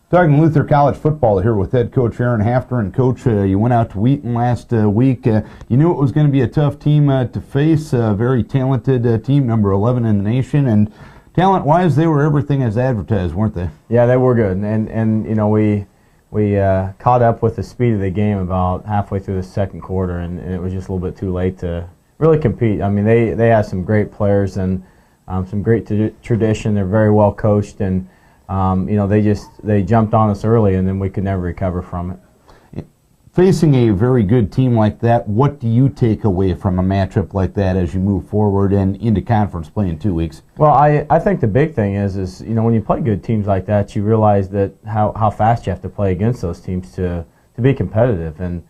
Talking Luther College football here with head coach Aaron Hafter. And coach, you went out to Wheaton last week. You knew it was going to be a tough team to face, a very talented team, number 11 in the nation. And talent-wise, they were everything as advertised, weren't they? Yeah, they were good. And you know, we caught up with the speed of the game about halfway through the second quarter, and it was just a little bit too late to really compete. I mean, they have some great players and some great tradition. They're very well coached, and you know, they jumped on us early, and then we could never recover from it. Facing a very good team like that, what do you take away from a matchup like that as you move forward and into conference play in 2 weeks? Well, I think the big thing is you know, when you play good teams like that, you realize that how fast you have to play against those teams to be competitive. And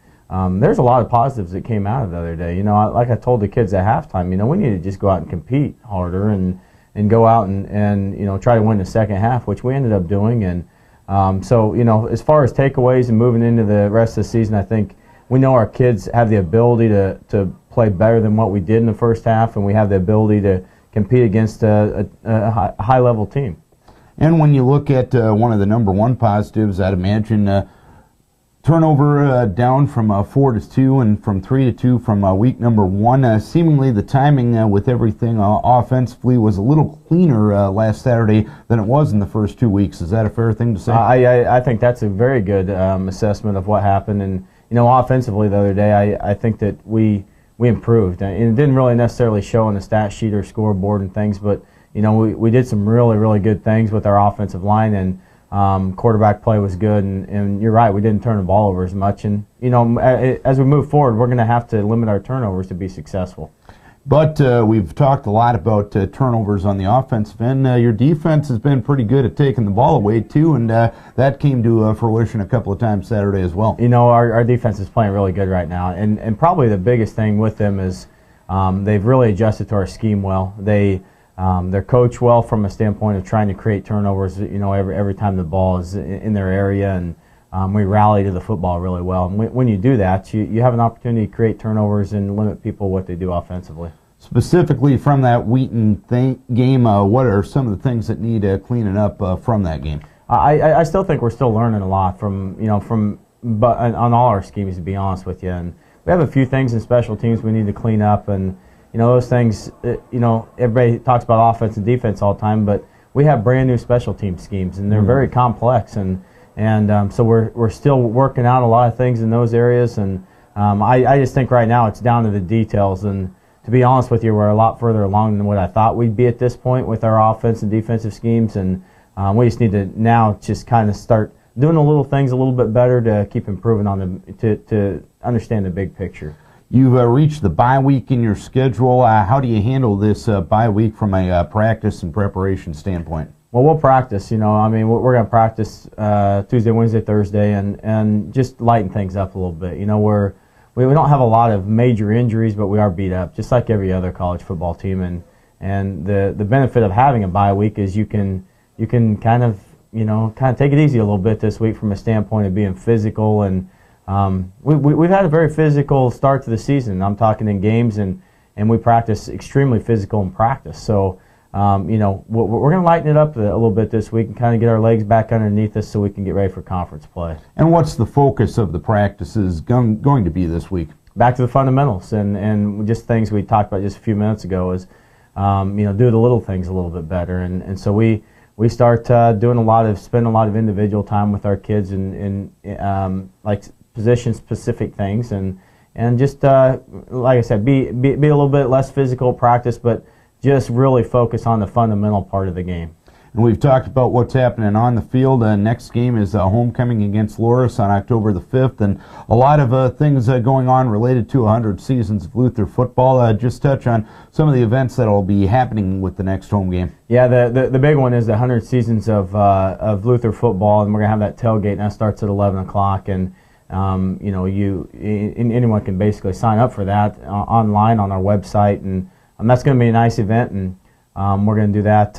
there's a lot of positives that came out of the other day. You know, like I told the kids at halftime, you know, we need to just go out and compete harder and go out and you know, try to win the second half, which we ended up doing. And so, you know, as far as takeaways and moving into the rest of the season, I think we know our kids have the ability to play better than what we did in the first half, and we have the ability to compete against a high-level team. And when you look at one of the number one positives, I'd imagine turnover down from 4 to 2 and from 3 to 2 from week number 1. Seemingly the timing with everything offensively was a little cleaner last Saturday than it was in the first 2 weeks. Is that a fair thing to say? I think that's a very good assessment of what happened. And you know, offensively the other day, I think that we improved. And it didn't really necessarily show on the stat sheet or scoreboard and things, but you know, we did some really good things with our offensive line, and quarterback play was good, and you're right, we didn't turn the ball over as much. And you know, as we move forward, we're going to have to limit our turnovers to be successful. But we've talked a lot about turnovers on the offensive end. Your defense has been pretty good at taking the ball away too, and that came to fruition a couple of times Saturday as well. You know, our defense is playing really good right now, and probably the biggest thing with them is they've really adjusted to our scheme well. They're coached well from a standpoint of trying to create turnovers, you know, every time the ball is in their area, and we rally to the football really well. And when you do that, you have an opportunity to create turnovers and limit people what they do offensively. Specifically from that Wheaton game, what are some of the things that need cleaning up from that game? I still think we're still learning a lot from on all our schemes, to be honest with you. And we have a few things in special teams we need to clean up, and you know, those things, you know, everybody talks about offense and defense all the time, but we have brand new special team schemes, and they're very complex, and so we're still working out a lot of things in those areas. And I just think right now it's down to the details, and to be honest with you, we're a lot further along than what I thought we'd be at this point with our offense and defensive schemes, and we just need to now just kind of start doing the little things a little bit better to keep improving on them, to understand the big picture. You've reached the bye week in your schedule. How do you handle this bye week from a practice and preparation standpoint? Well, we'll practice. You know, I mean, we're going to practice Tuesday, Wednesday, Thursday, and just lighten things up a little bit. You know, we don't have a lot of major injuries, but we are beat up, just like every other college football team. And the benefit of having a bye week is you can kind of take it easy a little bit this week from a standpoint of being physical. And we've had a very physical start to the season. I'm talking in games, and we practice extremely physical in practice. So, you know, we're going to lighten it up a little bit this week and kind of get our legs back underneath us so we can get ready for conference play. And what's the focus of the practices going to be this week? Back to the fundamentals, and just things we talked about just a few minutes ago is, you know, do the little things a little bit better. And so we start spending a lot of individual time with our kids in like position-specific things, and just like I said, be a little bit less physical practice, but just really focus on the fundamental part of the game. And we've talked about what's happening on the field. Next game is homecoming against Loras on October the 5th, and a lot of things going on related to 100 seasons of Luther football. Just touch on some of the events that will be happening with the next home game. Yeah, the big one is the 100 seasons of Luther football, and we're going to have that tailgate, and that starts at 11 o'clock. And you know, anyone can basically sign up for that online on our website, and that's going to be a nice event, and we're going to do that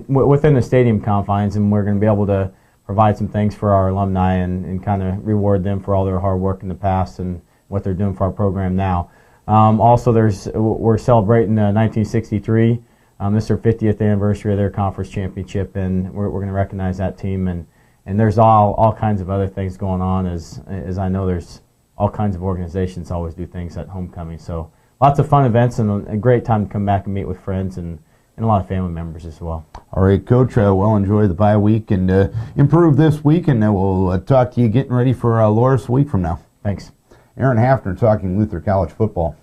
within the stadium confines, and we're going to be able to provide some things for our alumni and kind of reward them for all their hard work in the past and what they're doing for our program now. Also, we're celebrating 1963. This is their 50th anniversary of their conference championship, and we're going to recognize that team, and and there's all kinds of other things going on. As I know, there's all kinds of organizations always do things at homecoming. So lots of fun events and a great time to come back and meet with friends and a lot of family members as well. All right, Coach, well, enjoy the bye week and improve this week, and we'll talk to you getting ready for Loras a week from now. Thanks. Aaron Hafner talking Luther College football.